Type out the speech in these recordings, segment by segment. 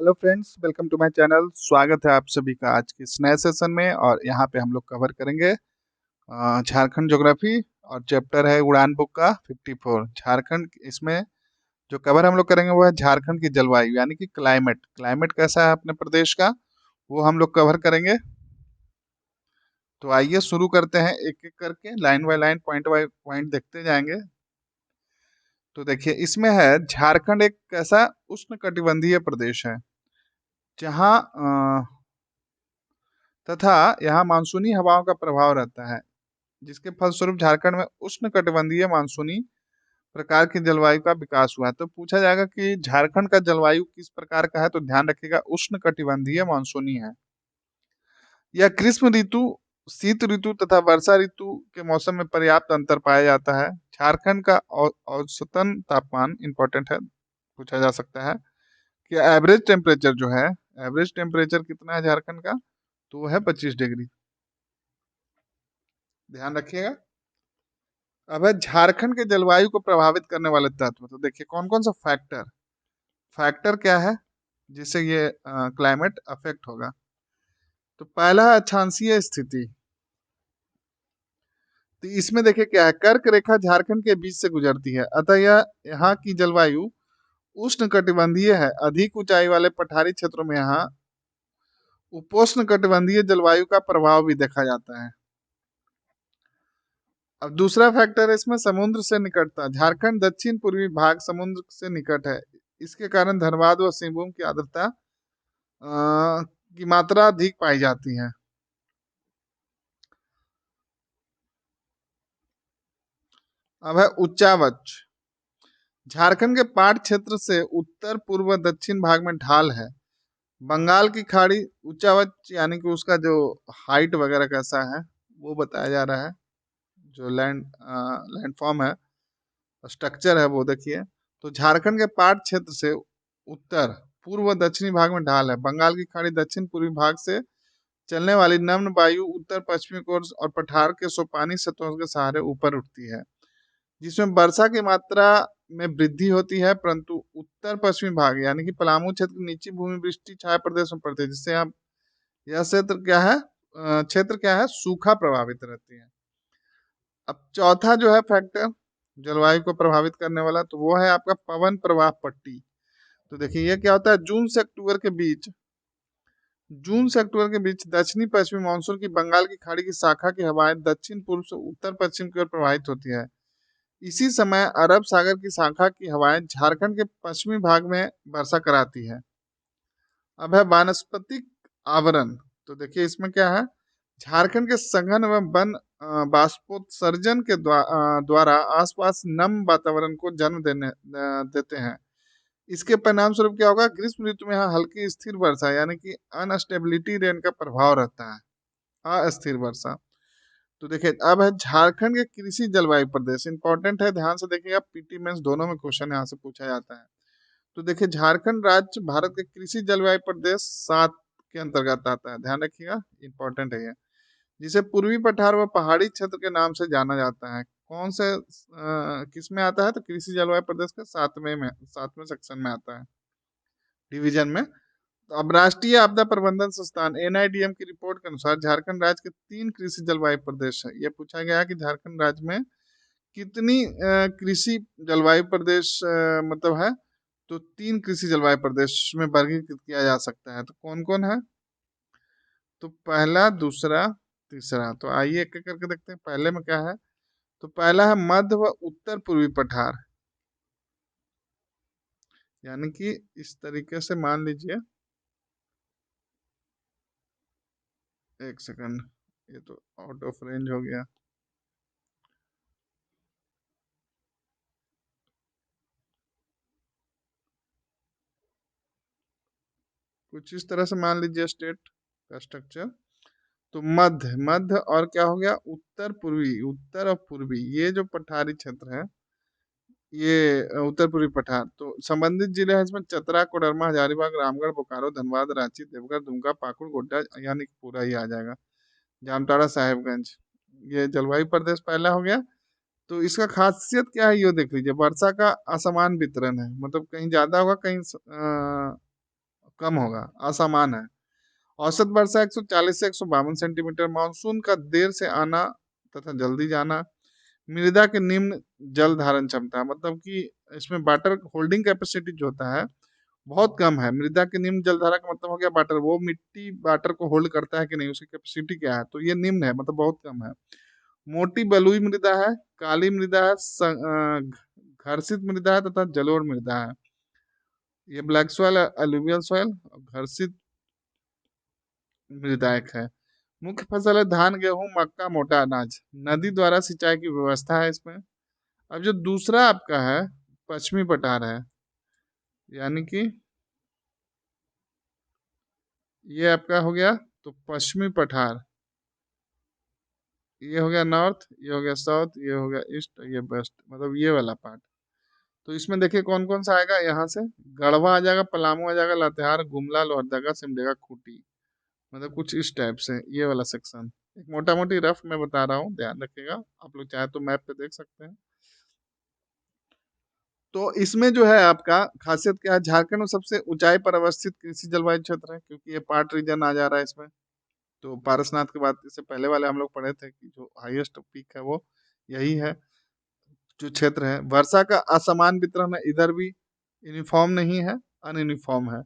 Hello friends, welcome to my channel. स्वागत है आप सभी का आज के इस नए सेशन में। और यहाँ पे हम लोग कवर करेंगे झारखंड ज्योग्राफी और चैप्टर है उड़ान बुक का 54 झारखंड। इसमें जो कवर हम लोग करेंगे वो है झारखंड की जलवायु यानी कि क्लाइमेट। क्लाइमेट कैसा है अपने प्रदेश का, वो हम लोग कवर करेंगे। तो आइए शुरू करते हैं, एक एक करके line by line point by point देखते जाएंगे। तो देखिए इसमें है झारखंड एक कैसा उष्णकटिबंधीय प्रदेश है जहाँ तथा यहाँ मानसूनी हवाओं का प्रभाव रहता है, जिसके फलस्वरूप झारखंड में उष्णकटिबंधीय मानसूनी प्रकार की जलवायु का विकास हुआ है। तो पूछा जाएगा कि झारखंड का जलवायु किस प्रकार का है, तो ध्यान रखिएगा उष्णकटिबंधीय मानसूनी है। यह ग्रीष्म ऋतु, शीत ऋतु तथा वर्षा ऋतु के मौसम में पर्याप्त अंतर पाया जाता है। झारखंड का औसतन तापमान इंपॉर्टेंट है, पूछा जा सकता है कि एवरेज टेम्परेचर जो है, एवरेज टेम्परेचर कितना है झारखंड का, तो वो है 25 डिग्री। ध्यान रखिएगा। अब है झारखंड के जलवायु को प्रभावित करने वाले तत्व। तो देखिए कौन कौन सा फैक्टर फैक्टर क्या है जिससे ये क्लाइमेट अफेक्ट होगा। तो पहला है अक्षांशीय स्थिति। तो इसमें देखिए क्या है, कर्क रेखा झारखंड के बीच से गुजरती है, अतः यह यहाँ की जलवायु उष्णकटिबंधीय है। अधिक ऊंचाई वाले पठारी क्षेत्रों में यहाँ उपोष्ण कटिबंधीय जलवायु का प्रभाव भी देखा जाता है। अब दूसरा फैक्टर है इसमें समुद्र से निकटता। झारखंड दक्षिण पूर्वी भाग समुद्र से निकट है, इसके कारण धनबाद व सिंहभूम की आर्द्रता की मात्रा अधिक पाई जाती है। अब है उच्चावच। झारखंड के पाट क्षेत्र से उत्तर पूर्व दक्षिण भाग में ढाल है। बंगाल की खाड़ी उच्चावच यानी कि उसका जो हाइट वगैरह कैसा है वो बताया जा रहा है। जो लैंडफॉर्म है, स्ट्रक्चर है, वो देखिए। तो झारखंड के पाट क्षेत्र से उत्तर पूर्व दक्षिणी भाग में ढाल है। बंगाल की खाड़ी दक्षिण पूर्वी भाग से चलने वाली नम्न वायु उत्तर पश्चिमी कोर और पठार के सोपानी सतहों के सहारे ऊपर उठती है, जिसमें वर्षा की मात्रा में वृद्धि होती है, परंतु उत्तर पश्चिमी भाग यानी कि पलामू क्षेत्र की निचली भूमि वृष्टि छाया प्रदेश में पड़ती है, जिससे आप यह क्षेत्र क्या है, क्षेत्र क्या है, सूखा प्रभावित रहती है। अब चौथा जो है फैक्टर जलवायु को प्रभावित करने वाला, तो वो है आपका पवन प्रवाह पट्टी। तो देखिए ये क्या होता है, जून से अक्टूबर के बीच दक्षिणी पश्चिमी मानसून की बंगाल की खाड़ी की शाखा की हवाएं दक्षिण पूर्व से उत्तर पश्चिम की ओर प्रवाहित होती है। इसी समय अरब सागर की शाखा की हवाएं झारखंड के पश्चिमी भाग में वर्षा कराती है। अब है वानस्पतिक आवरण। तो देखिए इसमें क्या है, झारखंड के सघन एवं वन बाष्पोत्सर्जन के द्वारा आसपास नम वातावरण को जन्म देते हैं। इसके परिणाम स्वरूप क्या होगा, ग्रीष्म ऋतु में यहाँ हल्की स्थिर वर्षा यानी कि अनस्टेबिलिटी रेन का प्रभाव रहता है, अस्थिर वर्षा। तो देखिए अब है झारखंड के कृषि जलवायु प्रदेश। इंपॉर्टेंट है, ध्यान से देखिएगा, पीटी मेंस दोनों में क्वेश्चन यहाँ से पूछा जाता है। तो देखिए झारखंड राज्य भारत के कृषि जलवायु प्रदेश 7 के अंतर्गत आता है, ध्यान रखिएगा, इंपॉर्टेंट है ये। जिसे पूर्वी पठार व पहाड़ी क्षेत्र के नाम से जाना जाता है। कौन से किस में आता है, तो कृषि जलवायु प्रदेश के 7वें सेक्शन में आता है, डिवीजन में। तो अब राष्ट्रीय आपदा प्रबंधन संस्थान एनआईडीएम की रिपोर्ट के अनुसार झारखंड राज्य के 3 कृषि जलवायु प्रदेश है। ये पूछा गया कि झारखंड राज्य में कितनी कृषि जलवायु प्रदेश मतलब है, तो 3 कृषि जलवायु प्रदेश में वर्गीकृत किया जा सकता है। तो कौन कौन है, तो पहला, दूसरा, तीसरा। तो आइए एक एक करके देखते हैं। पहले में क्या है, तो पहला है मध्य व उत्तर पूर्वी पठार, यानी कि इस तरीके से मान लीजिए, एक सेकंड, ये तो आउट ऑफ रेंज हो गया। कुछ इस तरह से मान लीजिए स्टेट का स्ट्रक्चर। तो मध्य मध्य और क्या हो गया, उत्तर पूर्वी, उत्तर और पूर्वी, ये जो पठारी क्षेत्र है, ये उत्तर पूर्वी पठार। तो संबंधित जिले हैं इसमें चतरा, कोडरमा, हजारीबाग, रामगढ़, बोकारो, धनबाद, रांची, देवघर, दुमका, पाकुड़, गोड्डा, यानी कि पूरा ही आ जाएगा, जामताड़ा, साहेबगंज। ये जलवायु प्रदेश पहला हो गया। तो इसका खासियत क्या है, ये देख लीजिए, वर्षा का असमान वितरण है, मतलब कहीं ज्यादा होगा, कहीं कम होगा, असमान है। औसत वर्षा 140 से 152 सेंटीमीटर। मानसून का देर से आना तथा जल्दी जाना। मृदा के निम्न जल धारण क्षमता, मतलब कि इसमें वाटर होल्डिंग कैपेसिटी जो होता है बहुत कम है। मृदा के निम्न जल धारा का मतलब हो गया वाटर, वो मिट्टी वाटर को होल्ड करता है कि नहीं, उसकी कैपेसिटी क्या है, तो ये निम्न है, मतलब बहुत कम है। मोटी बलुई मृदा है, काली मृदा है, घर्षित मृदा है तथा जलोढ़ मृदा है। ये ब्लैक सॉइल, एलुवियल सॉइल, घर्षित मृदायक है। मुख्य फसल है धान, गेहूं, मक्का, मोटा अनाज। नदी द्वारा सिंचाई की व्यवस्था है इसमें। अब जो दूसरा आपका है पश्चिमी पठार है, यानी कि ये आपका हो गया तो पश्चिमी पठार। ये हो गया नॉर्थ, ये हो गया साउथ, ये हो गया ईस्ट, ये वेस्ट, मतलब ये वाला पार्ट। तो इसमें देखिए कौन कौन सा आएगा यहाँ से। गढ़वा आ जाएगा, पलामू आ जाएगा, लातेहार, गुमला, लोहरदगा, सिमडेगा, खूंटी, मतलब कुछ इस टाइप से ये वाला सेक्शन। एक मोटा मोटी रफ मैं बता रहा हूँ, ध्यान रखिएगा, आप लोग चाहे तो मैप पे देख सकते हैं। तो इसमें जो है आपका खासियत क्या है, झारखंड में सबसे ऊंचाई पर अवस्थित कृषि जलवायु क्षेत्र है, क्योंकि ये पार्ट रीजन आ जा रहा है इसमें। तो पारसनाथ के बाद इससे पहले वाले हम लोग पढ़े थे कि जो हाईएस्ट पीक है वो यही है जो क्षेत्र है। वर्षा का असमान वितरण है, इधर भी यूनिफॉर्म नहीं है, अनयूनिफॉर्म है,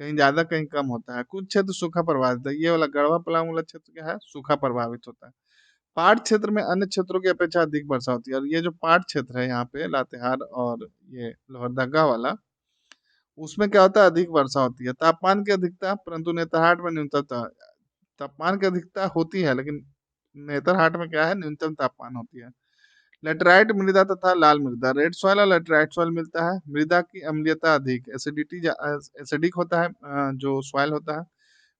कहीं ज्यादा कहीं कम होता है। कुछ क्षेत्र सूखा प्रभावित है, ये वाला गढ़वा पलामू वाला क्षेत्र क्या है, सूखा प्रभावित होता है। पाट क्षेत्र में अन्य क्षेत्रों की अपेक्षा अधिक वर्षा होती है, और ये जो पाट क्षेत्र है यहाँ पे लातेहार और ये लोहरदगा वाला, उसमें क्या होता है, अधिक वर्षा होती है। तापमान की अधिकता, परंतु नेतरहाट में न्यूनतम। तापमान की अधिकता होती है, लेकिन नेतरहाट में क्या है, न्यूनतम तापमान होती है। लेटराइट मृदा तथा लाल मृदा, रेड सॉइल और लेटराइट सॉइल मिलता है। मृदा की अम्लीयता अधिक, एसिडिटी एसिडिक होता है जो सॉइल होता है।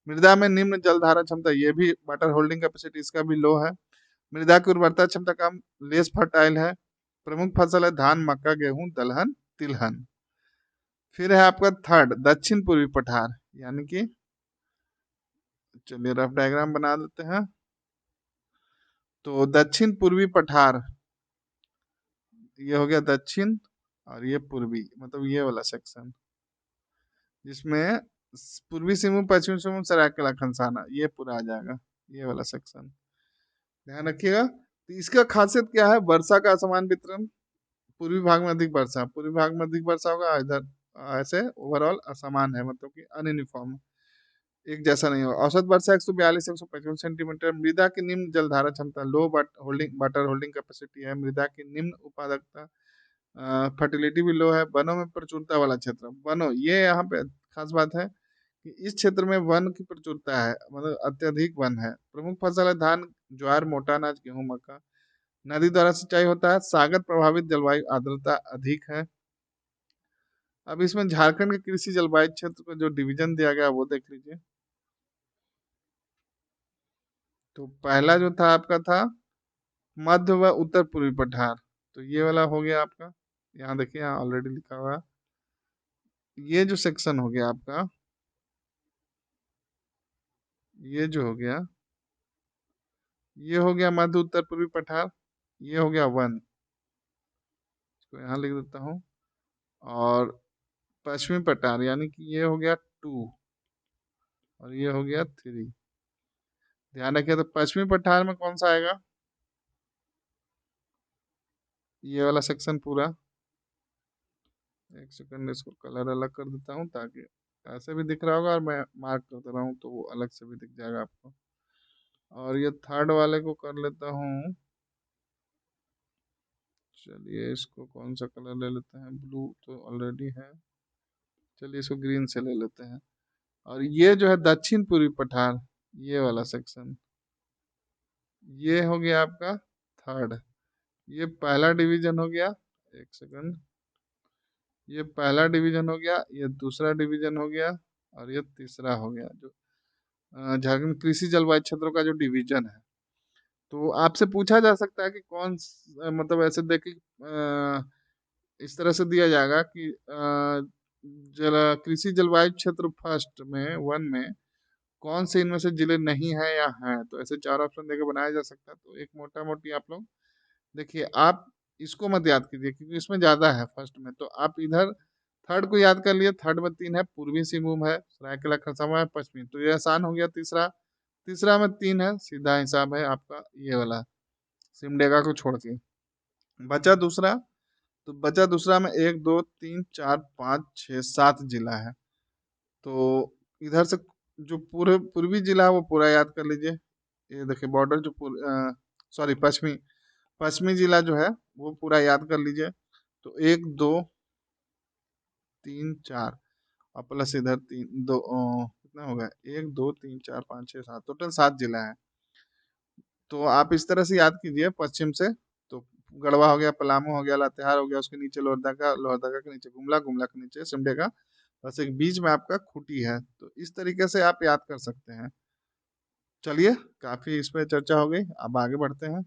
मृदा में निम्न जल धारण क्षमता, ये भी वाटर होल्डिंग कैपेसिटी इसका भी लो है। मृदा की उर्वरता क्षमता कम, लेस फर्टाइल है। प्रमुख फसल है धान, मक्का, गेहूं, दलहन, तिलहन। फिर है आपका थर्ड दक्षिण पूर्वी पठार, यानी कि चलिए रफ डायग्राम बना देते हैं। तो दक्षिण पूर्वी पठार, ये हो गया दक्षिण, और ये पूर्वी, मतलब ये वाला सेक्शन, जिसमें पूर्वी सिंहभूम, पश्चिमी सिंहभूम, सरायकेला, खरसाना, ये पूरा आ जाएगा, ये वाला सेक्शन। ध्यान रखिएगा। तो इसका खासियत क्या है, वर्षा का असमान वितरण। पूर्वी भाग में अधिक वर्षा, पूर्वी भाग में अधिक वर्षा होगा, इधर ऐसे ओवरऑल असमान है, मतलब कि अनयूनिफॉर्म, एक जैसा नहीं होगा। औसत वर्षा 142 155 सेंटीमीटर। मृदा की निम्न जलधारण क्षमता, लो होल्डिंग वाटर होल्डिंग कैपेसिटी है। मृदा की निम्न उत्पादकता, फर्टिलिटी भी लो है। वनों में प्रचुरता वाला क्षेत्र, वनों, ये यहाँ पे खास बात है कि इस क्षेत्र में वन की प्रचुरता है, मतलब अत्यधिक वन है। प्रमुख फसल है धान, ज्वार, मोटा अनाज, गेहूं, मक्का। नदी द्वारा सिंचाई होता है। सागर प्रभावित जलवायु, आर्द्रता अधिक है। अब इसमें झारखंड के कृषि जलवायु क्षेत्र को जो डिवीजन दिया गया वो देख लीजिए। तो पहला जो था आपका था मध्य व उत्तर पूर्वी पठार, तो ये वाला हो गया आपका। यहाँ देखिए, यहाँ ऑलरेडी लिखा हुआ है। ये जो सेक्शन हो गया आपका, ये जो हो गया, ये हो गया मध्य उत्तर पूर्वी पठार। ये हो गया वन, इसको यहाँ लिख देता हूँ। और पश्चिमी पठार, यानी कि ये हो गया टू, और ये हो गया थ्री। ध्यान रखिए, तो पश्चिमी पठार में कौन सा आएगा, ये वाला सेक्शन पूरा। एक सेकंड, इसको कलर अलग कर देता हूँ, ताकि ऐसे भी दिख रहा होगा और मैं मार्क करते रहा हूँ तो वो अलग से भी दिख जाएगा आपको। और ये थर्ड वाले को कर लेता हूँ, चलिए इसको कौन सा कलर ले लेते हैं, ब्लू तो ऑलरेडी है, चलिए इसको ग्रीन से ले लेते हैं। और ये जो है दक्षिण पूर्वी पठार, ये वाला सेक्शन, ये हो गया आपका थर्ड। ये पहला डिवीजन हो गया, एक सेकंड, ये पहला डिवीजन हो गया, ये दूसरा डिवीजन हो गया, और ये तीसरा हो गया, जो झारखंड कृषि जलवायु क्षेत्रों का जो डिवीजन है। तो आपसे पूछा जा सकता है कि मतलब ऐसे देखिए, इस तरह से दिया जाएगा कि जल कृषि जलवायु क्षेत्र फर्स्ट में, वन में कौन से इनमें से जिले नहीं है या हैं, तो ऐसे चार ऑप्शन देकर बनाया जा सकता है। तो एक मोटा मोटी आप लोग देखिए, आप इसको मत याद कीजिए क्योंकि इसमें ज्यादा है फर्स्ट में, तो आप इधर थर्ड को याद कर लिए, थर्ड में 3 है, पूर्वी सिंहभूम है, सरायकेला खरसावां है, पश्चिमी, तो ये आसान हो गया। तीसरा, तीसरा में 3 है, सीधा हिसाब है आपका ये वाला, सिमडेगा को छोड़ के। बचा दूसरा, तो बचा दूसरा में 1 2 3 4 5 6 7 जिला है। तो इधर से जो पूरे पूर्वी जिला है वो पूरा याद कर लीजिए। ये देखिए बॉर्डर जो सॉरी पश्चिमी, पश्चिमी जिला जो है वो पूरा याद कर लीजिए। तो 1 2 3 4 और प्लस इधर 3 2 कितना हो गया, 1 2 3 4 5 6 7, टोटल 7 जिला है। तो आप इस तरह से याद कीजिए पश्चिम से, तो गढ़वा हो गया, पलामू हो गया, लातेहार हो गया, उसके नीचे लोहरदगा, लोहरदगा के नीचे गुमला, गुमला के नीचे सिमडेगा, बस एक बीच में आपका खूंटी है। तो इस तरीके से आप याद कर सकते हैं। चलिए, काफी इस पे चर्चा हो गई, अब आगे बढ़ते हैं।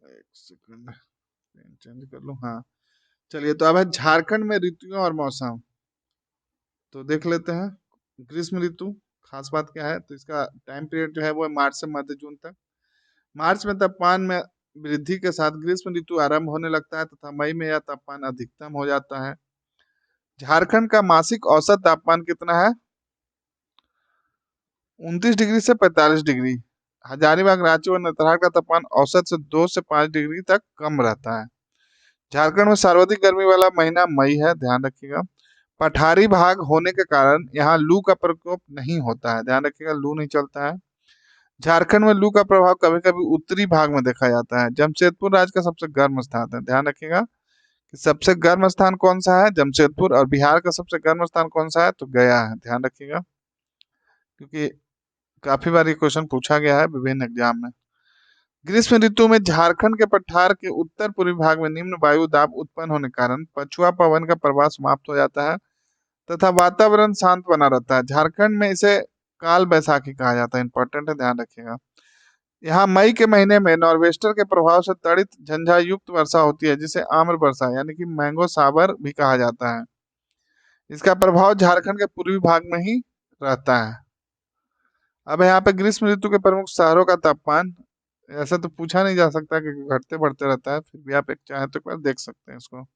एक सेकंड, पेन चेंज कर लूं, हाँ। चलिए, तो अब है झारखंड में ऋतुओं और मौसम। तो देख लेते हैं। ग्रीष्म ऋतु, खास बात क्या है, तो इसका टाइम पीरियड जो है वो है मार्च से मध्य जून तक। मार्च में तापमान में वृद्धि के साथ ग्रीष्म ऋतु आरंभ होने लगता है तथा मई में यह तापमान अधिकतम हो जाता है। झारखंड का मासिक औसत तापमान कितना है? 29 डिग्री से 45 डिग्री। हजारीबाग, रांची और नेतरहाट का तापमान औसत से 2 से 5 डिग्री तक कम रहता है। झारखंड में सर्वाधिक गर्मी वाला महीना मई है, ध्यान रखिएगा। पठारी भाग होने के कारण यहाँ लू का प्रकोप नहीं होता है, ध्यान रखिएगा, लू नहीं चलता है। झारखंड में लू का प्रभाव कभी कभी उत्तरी भाग में देखा जाता है। जमशेदपुर राज्य का सबसे गर्म स्थान है, ध्यान रखिएगा कि सबसे गर्म स्थान कौन सा है, जमशेदपुर। और बिहार का सबसे गर्म स्थान कौन सा है, तो गया है, ध्यान रखिएगा, क्योंकि काफी बार ये क्वेश्चन पूछा गया है विभिन्न एग्जाम में। ग्रीष्म ऋतु में झारखंड के पठार के उत्तर पूर्वी भाग में निम्न वायु दाब उत्पन्न होने के कारण पछुआ पवन का प्रवाह समाप्त हो जाता है तथा वातावरण शांत बना रहता है। झारखंड में इसे काल बैसाखी कहा जाता है, इंपॉर्टेंट है, ध्यान रखिएगा। यहाँ मई के महीने में नॉर्वेस्टर के प्रभाव से तड़ित झंझा युक्त वर्षा होती है, जिसे आम्र वर्षा यानी कि मैंगो साबर भी कहा जाता है। इसका प्रभाव झारखंड के पूर्वी भाग में ही रहता है। अब यहाँ पे ग्रीष्म ऋतु के प्रमुख शहरों का तापमान, ऐसा तो पूछा नहीं जा सकता क्योंकि घटते बढ़ते रहता है, फिर भी आप एक चाहे तो एक बार देख सकते हैं इसको।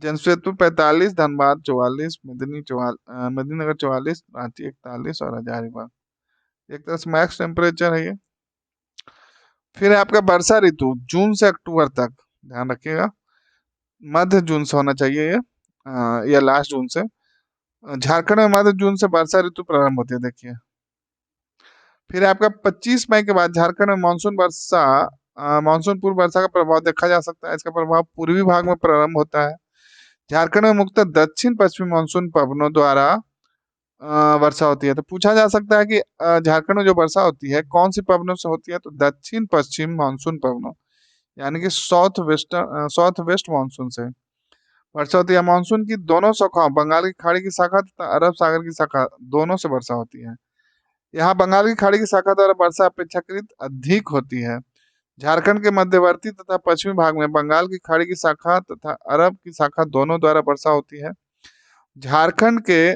जमशेदपुर 45, धनबाद 44, मेदिनीनगर 44, रांची 41 और हजारीबाग। एक तरह से मैक्स टेम्परेचर है ये। फिर है आपका वर्षा ऋतु, जून से अक्टूबर तक, ध्यान रखिएगा, मध्य जून से होना चाहिए ये, या लास्ट जून से। झारखंड में मध्य जून से वर्षा ऋतु प्रारंभ होती है, देखिए। फिर आपका 25 मई के बाद झारखंड में मानसून वर्षा, मानसून पूर्व वर्षा का प्रभाव देखा जा सकता है। इसका प्रभाव पूर्वी भाग में प्रारंभ होता है। झारखंड में मुख्यतः दक्षिण पश्चिमी मानसून पवनों द्वारा वर्षा होती है। तो पूछा जा सकता है कि झारखंड में जो वर्षा होती है कौन सी पवनों से होती है, तो दक्षिण पश्चिम मानसून पवनों यानी कि साउथ वेस्ट मानसून से वर्षा होती है। मानसून की दोनों शाखाओं, बंगाल की खाड़ी की शाखा तथा अरब सागर की शाखा, दोनों से वर्षा होती है। यहाँ बंगाल की खाड़ी की शाखा द्वारा वर्षा अपेक्षाकृत अधिक होती है। झारखंड के मध्यवर्ती तथा पश्चिमी भाग में बंगाल की खाड़ी की शाखा तथा अरब की शाखा दोनों द्वारा वर्षा होती है। झारखंड के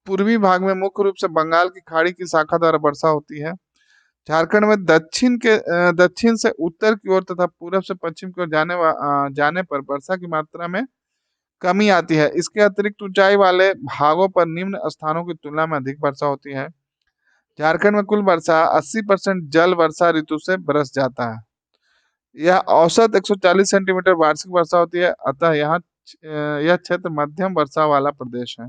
पूर्वी भाग में मुख्य रूप से बंगाल की खाड़ी की शाखा द्वारा वर्षा होती है। झारखंड में दक्षिण से उत्तर की ओर तथा पूरब से पश्चिम की ओर जाने पर वर्षा की मात्रा में कमी आती है। इसके अतिरिक्त ऊंचाई वाले भागों पर निम्न स्थानों की तुलना में अधिक वर्षा होती है। झारखंड में कुल वर्षा 80% जल वर्षा ऋतु से बरस जाता है। यह औसत 140 सेंटीमीटर वार्षिक वर्षा होती है, अतः यह क्षेत्र मध्यम वर्षा वाला प्रदेश है।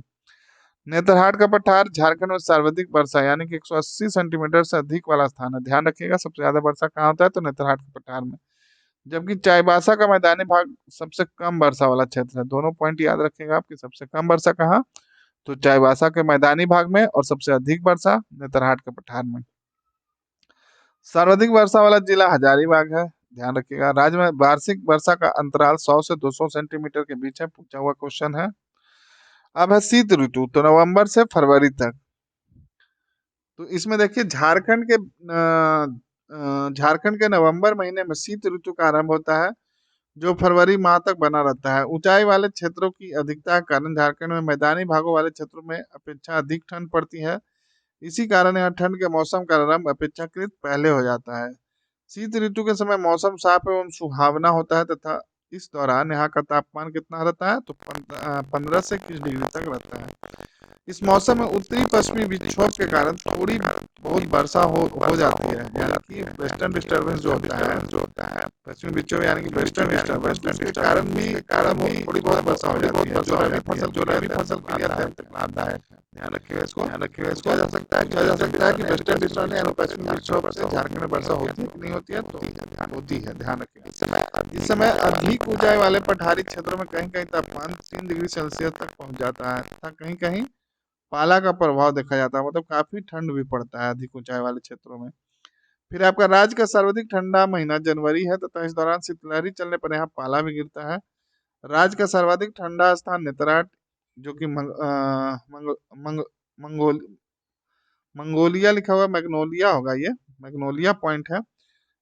नेतरहाट का पठार झारखंड में सर्वाधिक वर्षा यानी कि 180 सेंटीमीटर से अधिक वाला स्थान है, ध्यान रखिएगा। सबसे ज्यादा वर्षा कहाँ होता है, तो नेतरहाट के पठार में। जबकि चाईबासा का मैदानी भाग सबसे कम वर्षा वाला क्षेत्र है। दोनों पॉइंट याद रखिएगा आपकी, सबसे कम वर्षा कहाँ, तो चाईबासा के मैदानी भाग में, और सबसे अधिक वर्षा नेतरहाट के पठार में। सर्वाधिक वर्षा वाला जिला हजारीबाग है, ध्यान रखिएगा। राज्य में वार्षिक वर्षा का अंतराल 100 से 200 सेंटीमीटर के बीच है, पूछा हुआ क्वेश्चन है। अब है शीत ऋतु, तो नवंबर से फरवरी तक। तो इसमें देखिए झारखंड के नवंबर महीने में शीत ऋतु का आरंभ होता है, जो फरवरी माह तक बना रहता है। ऊंचाई वाले क्षेत्रों की अधिकता के कारण झारखंड में मैदानी भागों वाले क्षेत्रों में अपेक्षा अधिक ठंड पड़ती है। इसी कारण यहाँ ठंड के मौसम का आरंभ अपेक्षाकृत पहले हो जाता है। शीत ऋतु के समय मौसम साफ एवं सुहावना होता है तथा इस दौरान यहाँ का तापमान कितना रहता है? तो 15 से 21 डिग्री तक रहता है। इस मौसम में उत्तरी पश्चिमी विक्षोभ के कारण थोड़ी बहुत वर्षा हो जाती है, यानी कि वेस्टर्न डिस्टर्बेंस जो होता है पश्चिमी विक्षोभ यानी कि वेस्टर्न डिस्टर्बेंस, उसके कारण भी थोड़ी बहुत वर्षा हो जाती है, जो रबी फसल के लिए अत्यंत लाभदायक है। ध्यान रखिएगा इसको जा सकता है कि वेस्टर्न डिस्टर्बेंस यानी पश्चिमी विक्षोभ से झारखंड में वर्षा होती है कि नहीं होती है? तो होती है, ध्यान रखिएगा। इस समय अधिक ऊंचाई वाले पठारी क्षेत्रों में कहीं कहीं तापमान 3 डिग्री सेल्सियस तक पहुंच जाता है तथा कहीं कहीं पाला का प्रभाव देखा जाता है, मतलब काफी ठंड भी पड़ता है अधिक ऊंचाई वाले क्षेत्रों में। फिर आपका राज्य का सर्वाधिक ठंडा महीना जनवरी है तथा इस दौरान शीतलहरी चलने पर यहाँ पाला भी गिरता है। राज्य का सर्वाधिक ठंडा स्थान नेतराट, जो कि मंगोल मंगोलिया लिखा हुआ, मैग्नोलिया होगा, ये मैग्नोलिया पॉइंट है।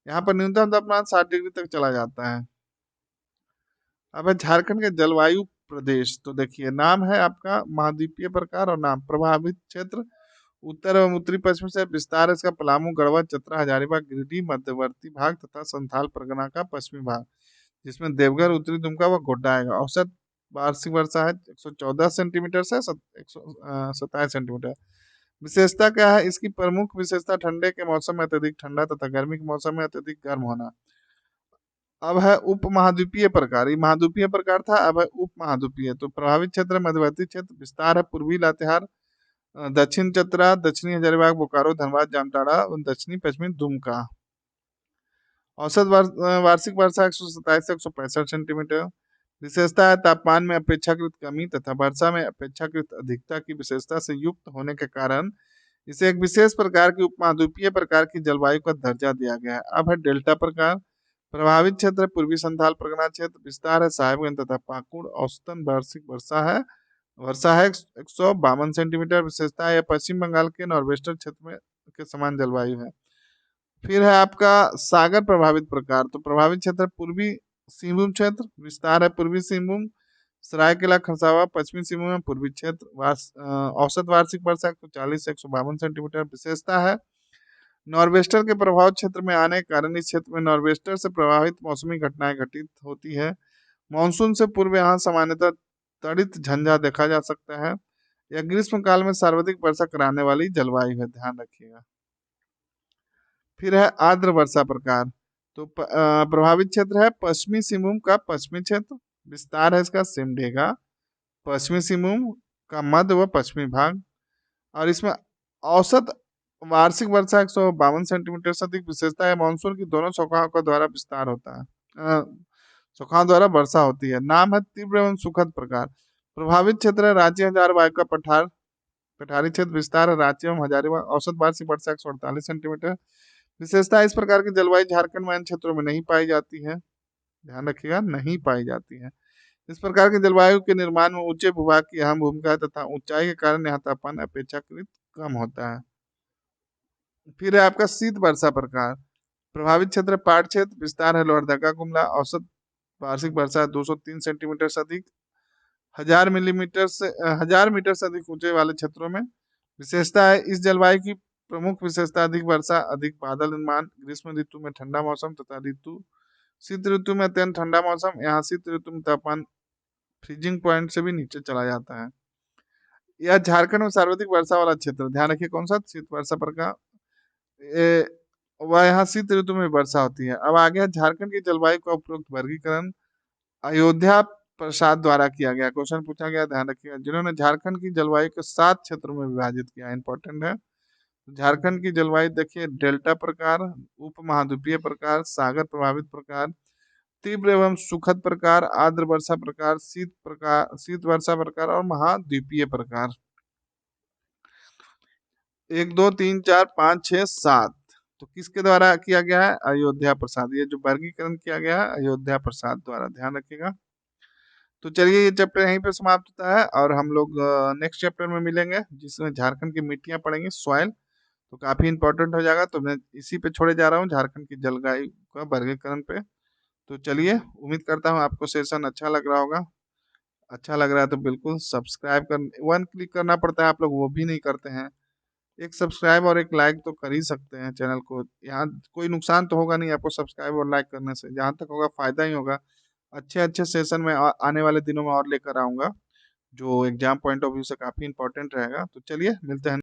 यहाँ पर न्यूनतम तापमान 60 डिग्री तक चला जाता है। अब है झारखंड के जलवायु प्रदेश। तो देखिए, नाम है आपका महाद्वीपीय प्रकार और नाम प्रभावित क्षेत्र उत्तर एवं उत्तरी पश्चिम से विस्तार है इसका पलामू, गढ़वा, चतरा, हजारीबाग, गिरिडीह मध्यवर्ती भाग तथा संथाल परगना का पश्चिमी भाग, जिसमें देवघर, उत्तरी दुमका व गोड्डा आएगा। औसत वार्षिक वर्षा है 114 सेंटीमीटर से 127 सेंटीमीटर। विशेषता क्या है इसकी? प्रमुख विशेषता ठंडे के मौसम में अत्यधिक ठंडा तथा गर्मी के मौसम में अत्यधिक गर्म होना। अब है उप महाद्वीपीय प्रकार, ये महाद्वीपीय प्रकार था, अब है उप महाद्वीपीय। तो प्रभावित क्षेत्र मध्यवर्ती क्षेत्र, विस्तार है पूर्वी लातेहार, दक्षिण चतरा, दक्षिणी हजारीबाग, बोकारो, धनबाद, जामताड़ा और दक्षिणी पश्चिमी दुमका। औसत वार्षिक वर्षा 127 से 165 सेंटीमीटर। विशेषता है तापमान में अपेक्षाकृत कमी तथा वर्षा में अपेक्षाकृत अधिकता की विशेषता से युक्त होने के कारण इसे एक विशेष प्रकार की उपमहाद्वीपीय प्रकार की जलवायु का दर्जा दिया गया है। अब है डेल्टा प्रकार। प्रभावित क्षेत्र पूर्वी संथाल परगना क्षेत्र, विस्तार है साहेबगंज तथा पाकुड़। औसतन वार्षिक वर्षा है 152 सेंटीमीटर। विशेषता है पश्चिम बंगाल के नॉर्वेस्टर्न क्षेत्र में के समान जलवायु है। फिर है आपका सागर प्रभावित प्रकार। तो प्रभावित क्षेत्र पूर्वी सिंहभूम क्षेत्र, विस्तार है पूर्वी सिंहभूम, सरायकेला खरसावा, पश्चिमी सिंहभूम में पूर्वी क्षेत्र। औसत वार्षिक वर्षा 140 से 152 सेंटीमीटर। विशेषता है नॉर्वेस्टर के प्रभाव क्षेत्र में आने के कारण इस क्षेत्र में नॉर्वेस्टर से प्रभावित मौसमी घटनाएं घटित होती है। मानसून से पूर्व यहाँ सामान्यतः तड़ित झंझा देखा जा सकता है। यह ग्रीष्म काल में सर्वाधिक वर्षा कराने वाली जलवायु है, ध्यान रखिएगा। फिर है आर्द्र वर्षा प्रकार। तो प्रभावित क्षेत्र है पश्चिमी सिंहभूम का पश्चिमी क्षेत्र, विस्तार है इसका सिमडेगा, पश्चिमी सिंहभूम का मध्य व पश्चिमी भाग। और इसमें औसत वार्षिक वर्षा 152 सेंटीमीटर से अधिक। विशेषता है मानसून की दोनों शाखाओं का द्वारा विस्तार होता है, शाखाओं द्वारा वर्षा होती है। नाम है तीव्र एवं सुखद प्रकार। प्रभावित क्षेत्र है रांची हजारीबाग का पठारी क्षेत्र, विस्तार है रांची एवं हजारीबाग। औसत वार्षिक वर्षा 148 सेंटीमीटर। विशेषता इस प्रकार की जलवायु झारखंड में अन्य क्षेत्रों में नहीं पाई जाती है, ध्यान रखिएगा, नहीं पाई जाती है। इस प्रकार की जलवायु के निर्माण में ऊंचे भूभाग की अहम भूमिका है तथा ऊंचाई के कारण यहाँ तापमान अपेक्षाकृत कम होता है। फिर है आपका शीत वर्षा प्रकार। प्रभावित क्षेत्र पाट क्षेत्र, विस्तार है लोहरदगा गुमला। औसत वार्षिक वर्षा 203 सेंटीमीटर से अधिक। 1000 मीटर से अधिक ऊंचे वाले क्षेत्रों में। विशेषता है इस जलवायु की प्रमुख विशेषता अधिक वर्षा, अधिक बादल निर्माण, ग्रीष्म ऋतु में ठंडा मौसम तथा शीत ऋतु में अत्यंत ठंडा मौसम। यहाँ शीत ऋतु में तापमान फ्रीजिंग पॉइंट से भी नीचे चला जाता है। यह झारखंड में सर्वाधिक वर्षा वाला क्षेत्र, ध्यान रखिए कौन सा? शीत वर्षा प्रकार। वह यहाँ शीत ऋतु में वर्षा होती है। अब आगे है झारखंड की जलवायु का उपरोक्त वर्गीकरण अयोध्या प्रसाद द्वारा किया गया। क्वेश्चन पूछा गया, ध्यान रखिएगा, जिन्होंने झारखंड की जलवायु को 7 क्षेत्रों में विभाजित किया, इंपॉर्टेंट है। झारखंड की जलवायु देखिए, डेल्टा प्रकार, उप महाद्वीपीय प्रकार, सागर प्रभावित प्रकार, तीव्र एवं सुखद प्रकार, आर्द्र वर्षा प्रकार, शीत वर्षा प्रकार और महाद्वीपीय प्रकार। 1 2 3 4 5 6 7। तो किसके द्वारा किया गया है? अयोध्या प्रसाद। ये जो वर्गीकरण किया गया है अयोध्या प्रसाद द्वारा, ध्यान रखिएगा। तो चलिए, ये चैप्टर यहीं पे समाप्त होता है और हम लोग नेक्स्ट चैप्टर में मिलेंगे जिसमें झारखंड की मिट्टियां पढ़ेंगे, सॉइल। तो काफी इंपॉर्टेंट हो जाएगा, तो मैं इसी पे छोड़े जा रहा हूँ, झारखंड की जलवायु का वर्गीकरण पे। तो चलिए, उम्मीद करता हूँ आपको सेशन अच्छा लग रहा होगा। अच्छा लग रहा है तो बिल्कुल सब्सक्राइब कर, 1 क्लिक करना पड़ता है, आप लोग वो भी नहीं करते हैं। एक सब्सक्राइब और एक लाइक तो कर ही सकते हैं चैनल को। यहाँ कोई नुकसान तो होगा नहीं आपको सब्सक्राइब और लाइक करने से, जहाँ तक होगा फायदा ही होगा। अच्छे अच्छे सेशन में आने वाले दिनों में और लेकर आऊंगा, जो एग्जाम पॉइंट ऑफ व्यू से काफी इंपॉर्टेंट रहेगा। तो चलिए मिलते हैं।